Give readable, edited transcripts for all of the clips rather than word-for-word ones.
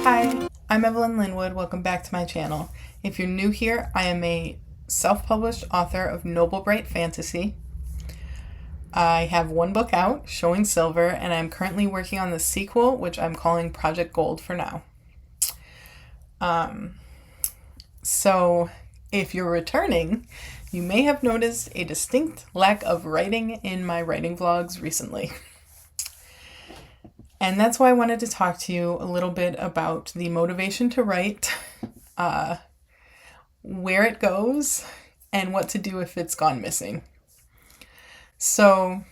Hi, I'm Evelyn Linwood. Welcome back to my channel. If you're new here, I am a self-published author of Noble Bright Fantasy. I have one book out, Showing Silver, and I'm currently working on the sequel, which I'm calling Project Gold for now. So if you're returning, you may have noticed a distinct lack of writing in my writing vlogs recently. And that's why I wanted to talk to you a little bit about the motivation to write, where it goes, and what to do if it's gone missing. So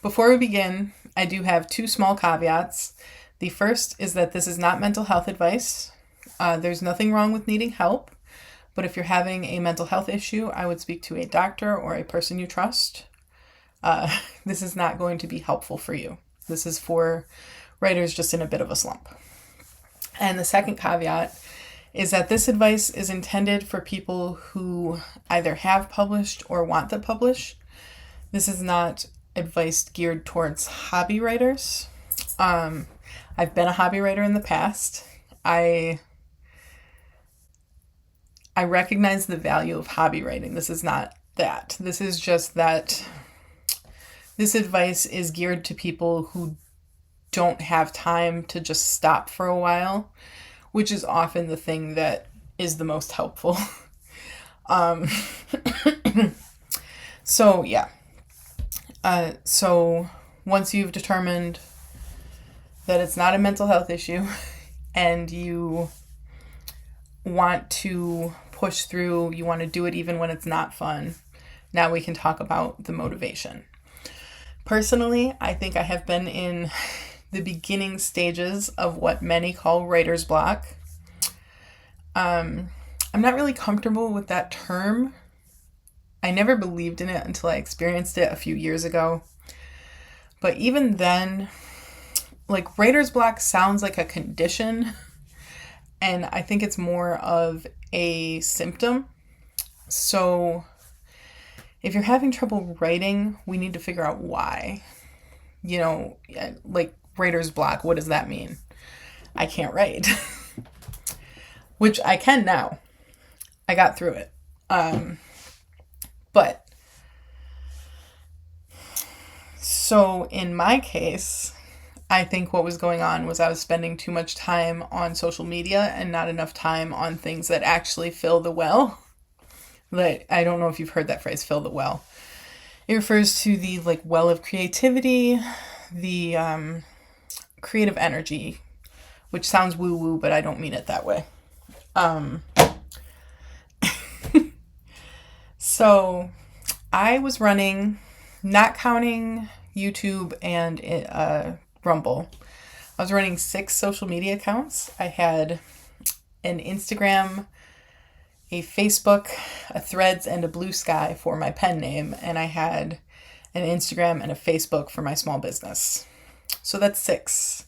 before we begin, I do have two small caveats. The first is that this is not mental health advice. There's nothing wrong with needing help, but if you're having a mental health issue, I would speak to a doctor or a person you trust. This is not going to be helpful for you. This is for writers just in a bit of a slump. And the second caveat is that this advice is intended for people who either have published or want to publish. This is not advice geared towards hobby writers. I've been a hobby writer in the past. I recognize the value of hobby writing. This is not that. This is just that this advice is geared to people who don't have time to just stop for a while, which is often the thing that is the most helpful. So yeah. So once you've determined that it's not a mental health issue and you want to push through, you want to do it even when it's not fun, now we can talk about the motivation. Personally, I think I have been in the beginning stages of what many call writer's block. I'm not really comfortable with that term. I never believed in it until I experienced it a few years ago. But even then, like, writer's block sounds like a condition, and I think it's more of a symptom. So if you're having trouble writing, we need to figure out why. Like, writer's block, what does that mean? I can't write. Which I can now. I got through it. But so in my case, I think what was going on was I was spending too much time on social media and not enough time on things that actually fill the well. Like, I don't know if you've heard that phrase, fill the well. It refers to the well of creativity, the creative energy, which sounds woo-woo, but I don't mean it that way. So I was running, not counting YouTube and Rumble, I was running 6 social media accounts. I had an Instagram, a Facebook, a Threads, and a Blue Sky for my pen name, and I had an Instagram and a Facebook for my small business. So that's 6.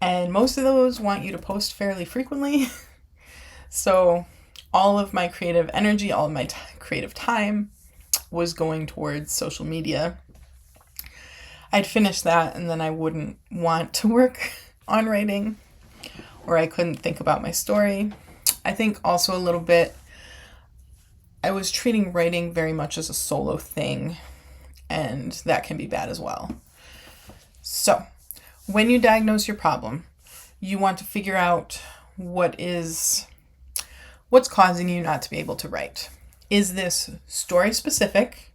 And most of those want you to post fairly frequently. So all of my creative energy, all of my creative time was going towards social media. I'd finish that and then I wouldn't want to work on writing, or I couldn't think about my story. I think also a little bit, I was treating writing very much as a solo thing, and that can be bad as well. So when you diagnose your problem, you want to figure out what's causing you not to be able to write. Is this story specific,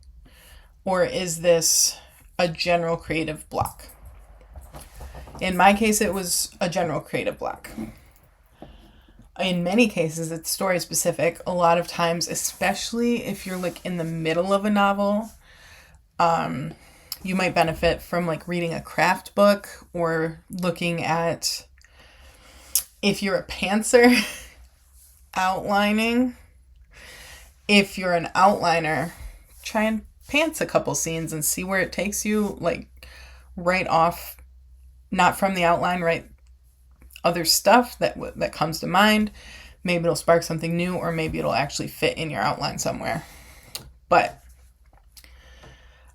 or is this a general creative block? In my case, it was a general creative block. In many cases, it's story specific. A lot of times, especially if you're in the middle of a novel, you might benefit from reading a craft book or looking at, if you're a pantser, outlining. If you're an outliner, try and pants a couple scenes and see where it takes you, right off, not from the outline, write other stuff that comes to mind. Maybe it'll spark something new, or maybe it'll actually fit in your outline somewhere. But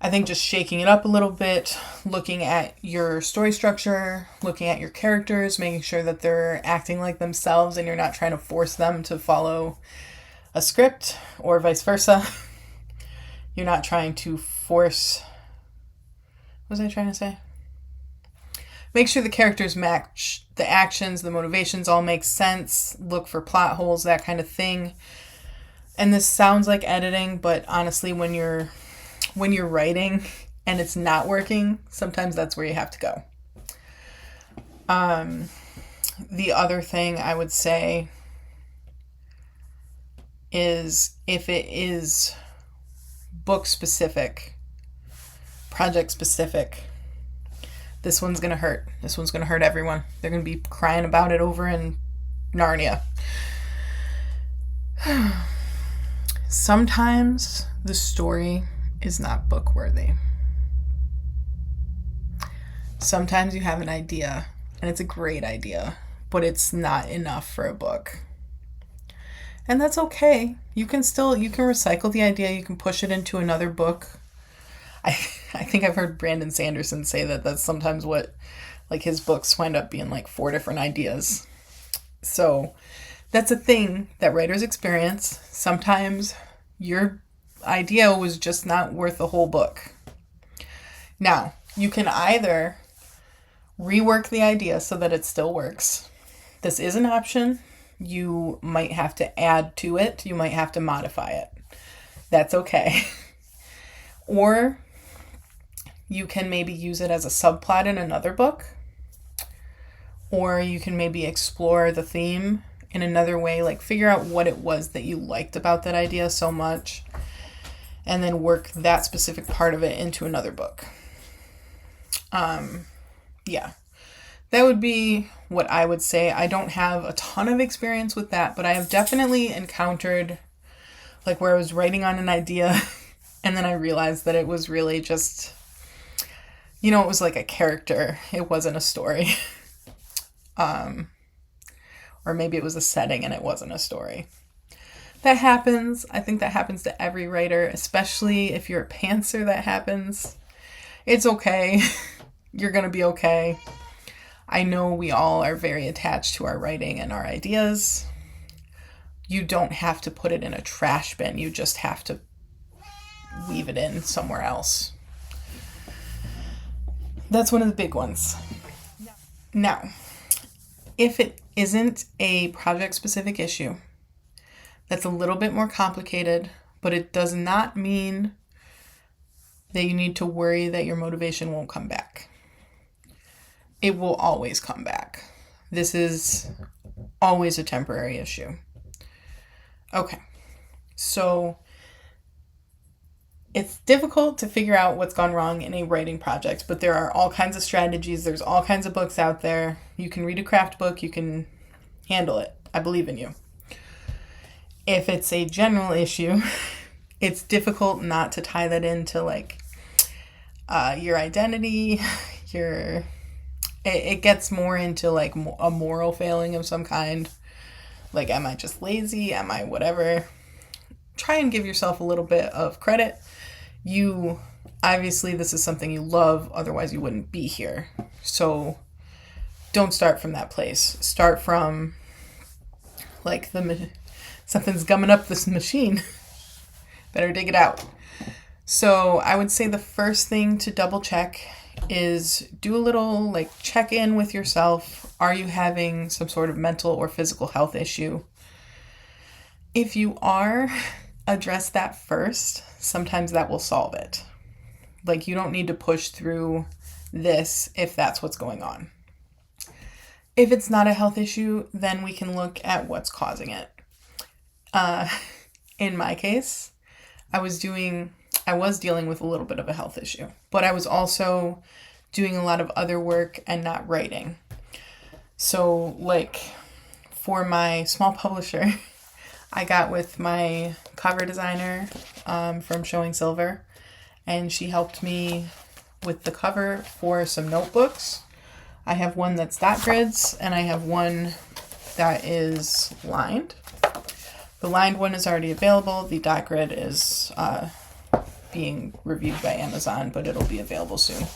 I think just shaking it up a little bit, looking at your story structure, looking at your characters, making sure that they're acting like themselves and you're not trying to force them to follow a script, or vice versa. You're not trying to force... What was I trying to say? Make sure the characters match the actions, the motivations all make sense. Look for plot holes, that kind of thing. And this sounds like editing, but honestly, when you're writing and it's not working, sometimes that's where you have to go. The other thing I would say is, if it is book specific, project specific, this one's going to hurt. This one's going to hurt everyone. They're going to be crying about it over in Narnia. Sometimes the story is not book worthy. Sometimes you have an idea and it's a great idea, but it's not enough for a book. And that's okay. You can recycle the idea. You can push it into another book. I think I've heard Brandon Sanderson say that that's sometimes what, like, his books wind up being like 4 different ideas. So that's a thing that writers experience. Sometimes your idea was just not worth the whole book. Now, you can either rework the idea so that it still works. This is an option. You might have to add to it. You might have to modify it. That's okay. Or you can maybe use it as a subplot in another book. Or you can maybe explore the theme in another way, like figure out what it was that you liked about that idea so much, and then work that specific part of it into another book. Yeah, that would be what I would say. I don't have a ton of experience with that, but I have definitely encountered, like, where I was writing on an idea and then I realized that it was really just, it was like a character. It wasn't a story. Or maybe it was a setting and it wasn't a story. That happens. I think that happens to every writer, especially if you're a pantser. That happens. It's okay. You're going to be okay. I know we all are very attached to our writing and our ideas. You don't have to put it in a trash bin. You just have to weave it in somewhere else. That's one of the big ones. Now, if it isn't a project-specific issue, that's a little bit more complicated, but it does not mean that you need to worry that your motivation won't come back. It will always come back. This is always a temporary issue. Okay, so it's difficult to figure out what's gone wrong in a writing project, but there are all kinds of strategies. There's all kinds of books out there. You can read a craft book. You can handle it. I believe in you. If it's a general issue, it's difficult not to tie that into your identity, it gets more into like a moral failing of some kind. Like, am I just lazy? Am I whatever? Try and give yourself a little bit of credit. Obviously this is something you love, otherwise you wouldn't be here. So don't start from that place. Start from like something's gumming up this machine. Better dig it out. So I would say the first thing to double check is do a little check in with yourself. Are you having some sort of mental or physical health issue? If you are, address that first. Sometimes that will solve it. You don't need to push through this if that's what's going on. If it's not a health issue, then we can look at what's causing it. In my case, I was dealing with a little bit of a health issue, but I was also doing a lot of other work and not writing. So for my small publisher, I got with my cover designer from Showing Silver, and she helped me with the cover for some notebooks. I have one that's dot grids, and I have one that is lined. The lined one is already available. The dot grid is being reviewed by Amazon, but it'll be available soon.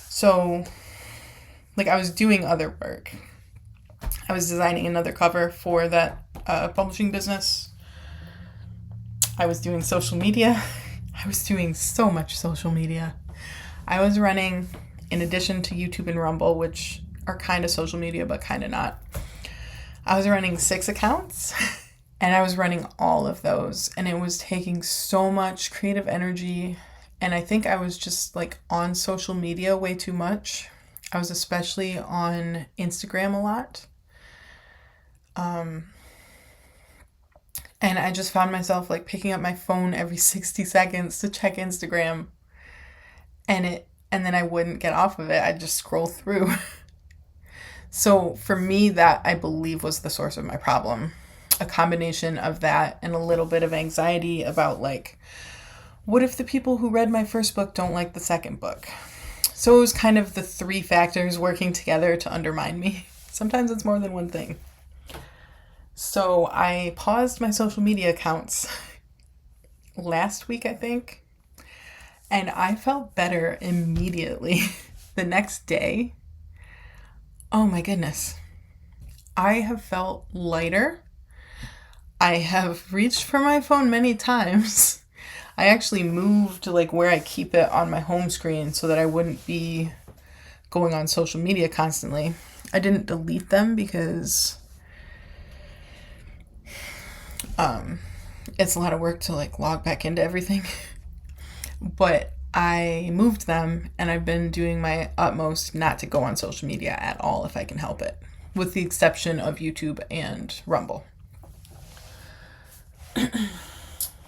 So, like, I was doing other work. I was designing another cover for that publishing business. I was doing social media. I was doing so much social media. I was running, in addition to YouTube and Rumble, which are kind of social media, but kind of not. I was running 6 accounts, and I was running all of those, and it was taking so much creative energy, and I think I was just, like, on social media way too much. I was especially on Instagram a lot. And I just found myself, like, picking up my phone every 60 seconds to check Instagram, and then I wouldn't get off of it. I'd just scroll through. So for me, that, I believe, was the source of my problem. A combination of that and a little bit of anxiety about, like, what if the people who read my first book don't like the second book? So it was kind of the 3 factors working together to undermine me. Sometimes it's more than one thing. So I paused my social media accounts last week, I think, and I felt better immediately. The next day, oh my goodness, I have felt lighter. I have reached for my phone many times. I actually moved, like, where I keep it on my home screen so that I wouldn't be going on social media constantly. I didn't delete them because it's a lot of work to, like, log back into everything. But I moved them, and I've been doing my utmost not to go on social media at all if I can help it, with the exception of YouTube and Rumble.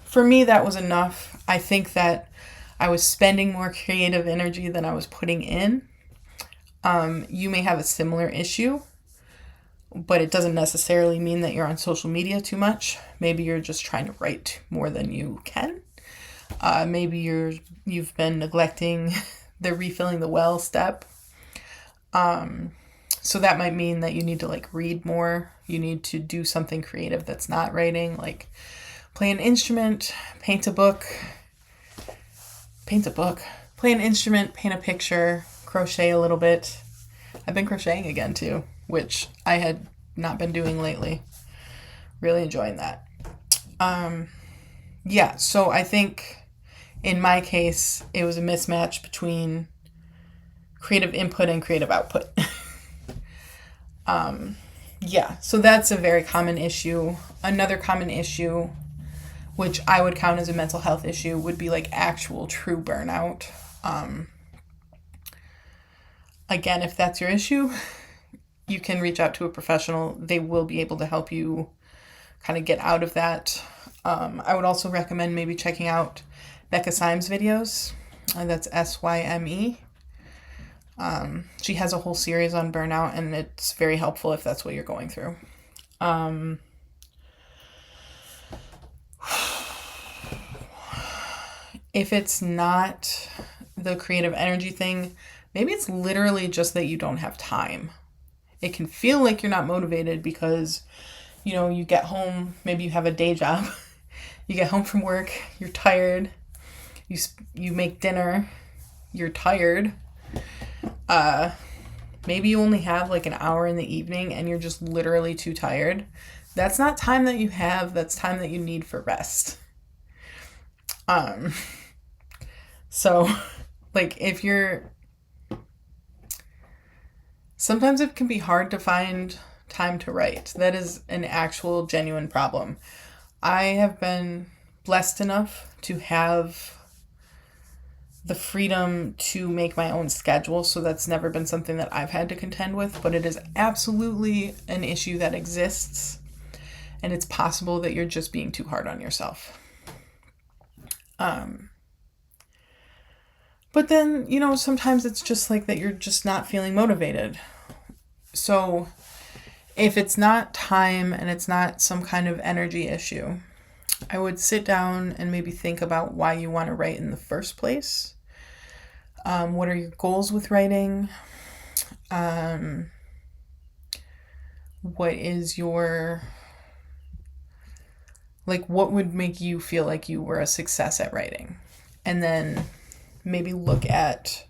For me, that was enough. I think that I was spending more creative energy than I was putting in. You may have a similar issue, but it doesn't necessarily mean that you're on social media too much. Maybe you're just trying to write more than you can. Maybe you've been neglecting the refilling the well step. So that might mean that you need to, like, read more. You need to do something creative that's not writing, like play an instrument, paint a book, play an instrument, paint a picture, crochet a little bit. I've been crocheting again too, which I had not been doing lately. Really enjoying that. Yeah, so I think in my case, it was a mismatch between creative input and creative output. Yeah, so that's a very common issue. Another common issue, which I would count as a mental health issue, would be, like, actual true burnout. Again, if that's your issue, you can reach out to a professional. They will be able to help you kind of get out of that. I would also recommend maybe checking out Becca Syme's videos. That's Syme. She has a whole series on burnout, and it's very helpful if that's what you're going through. If it's not the creative energy thing, maybe it's literally just that you don't have time. It can feel like you're not motivated because, you get home, maybe you have a day job. You get home from work, you're tired. You make dinner, you're tired. Maybe you only have, like, an hour in the evening and you're just literally too tired. That's not time that you have. That's time that you need for rest. So, like, sometimes it can be hard to find time to write. That is an actual genuine problem. I have been blessed enough to have the freedom to make my own schedule, so that's never been something that I've had to contend with, but it is absolutely an issue that exists, and it's possible that you're just being too hard on yourself. But then, sometimes it's just like that you're just not feeling motivated. So if it's not time and it's not some kind of energy issue, I would sit down and maybe think about why you want to write in the first place. What are your goals with writing? What is your, Like, what would make you feel like you were a success at writing? And then maybe look at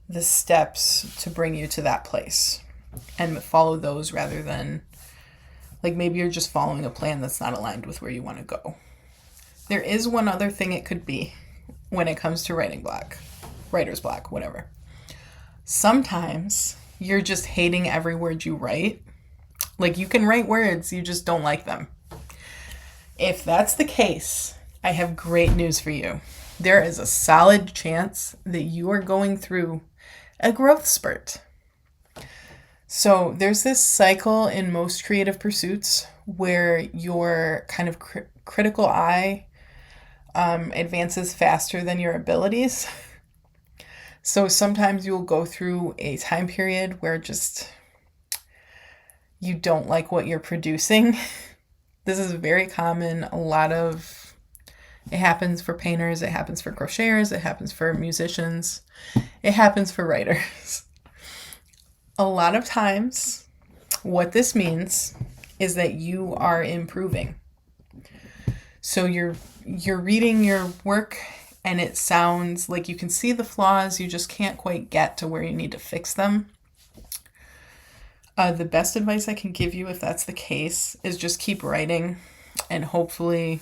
the steps to bring you to that place and follow those rather than, like, maybe you're just following a plan that's not aligned with where you want to go. There is one other thing it could be when it comes to writing block, writer's block, whatever. Sometimes you're just hating every word you write. Like, you can write words, you just don't like them. If that's the case, I have great news for you. There is a solid chance that you are going through a growth spurt. So there's this cycle in most creative pursuits where your kind of critical eye advances faster than your abilities. So sometimes you'll go through a time period where just you don't like what you're producing. This is very common. It happens for painters, it happens for crocheters, it happens for musicians, it happens for writers. A lot of times, what this means is that you are improving. So you're reading your work and it sounds like you can see the flaws, you just can't quite get to where you need to fix them. The best advice I can give you if that's the case is just keep writing and hopefully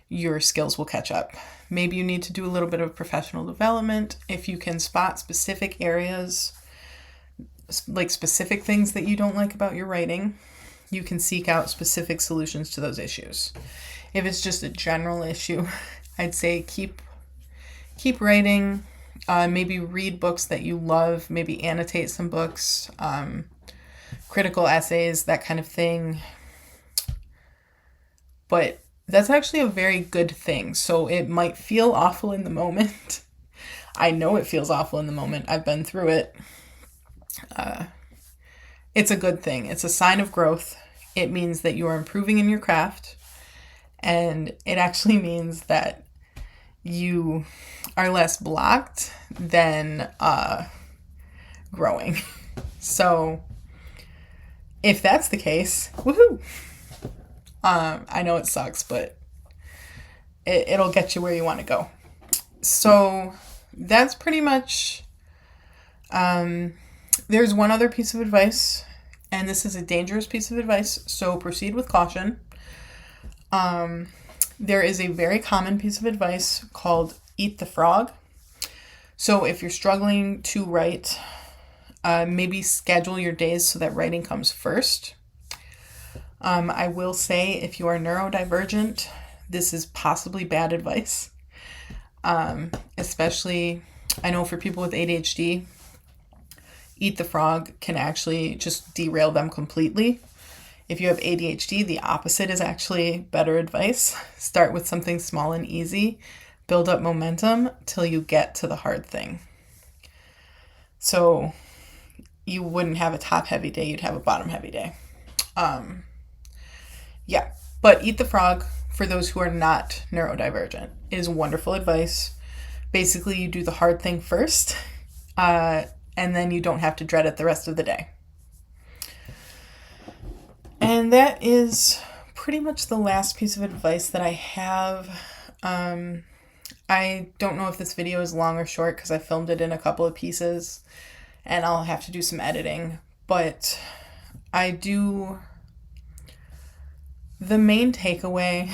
your skills will catch up. Maybe you need to do a little bit of professional development. If you can spot specific areas, like specific things that you don't like about your writing, you can seek out specific solutions to those issues. If it's just a general issue, I'd say keep writing. Maybe read books that you love. Maybe annotate some books, critical essays, that kind of thing. But that's actually a very good thing. So it might feel awful in the moment. I know it feels awful in the moment. I've been through it. It's a good thing. It's a sign of growth. It means that you are improving in your craft. And it actually means that you are less blocked than growing. So if that's the case, woohoo! I know it sucks, but it'll get you where you want to go. So that's pretty much, there's one other piece of advice, and this is a dangerous piece of advice, so proceed with caution. There is a very common piece of advice called eat the frog. So if you're struggling to write, maybe schedule your days so that writing comes first. I will say if you are neurodivergent, this is possibly bad advice. Especially, I know for people with ADHD, eat the frog can actually just derail them completely. If you have ADHD, the opposite is actually better advice. Start with something small and easy. Build up momentum till you get to the hard thing. So you wouldn't have a top-heavy day, you'd have a bottom-heavy day. Yeah, but eat the frog, for those who are not neurodivergent, is wonderful advice. Basically, you do the hard thing first, and then you don't have to dread it the rest of the day. And that is pretty much the last piece of advice that I have. I don't know if this video is long or short because I filmed it in a couple of pieces and I'll have to do some editing, but the main takeaway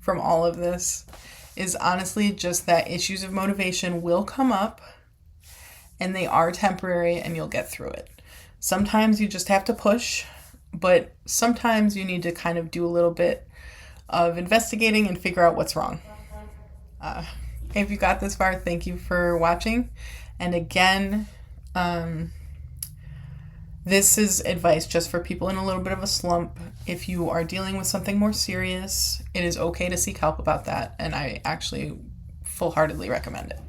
from all of this is honestly just that issues of motivation will come up and they are temporary and you'll get through it. Sometimes you just have to push, but sometimes you need to kind of do a little bit of investigating and figure out what's wrong. If you got this far, thank you for watching. And again, this is advice just for people in a little bit of a slump. If you are dealing with something more serious, it is okay to seek help about that. And I actually full-heartedly recommend it.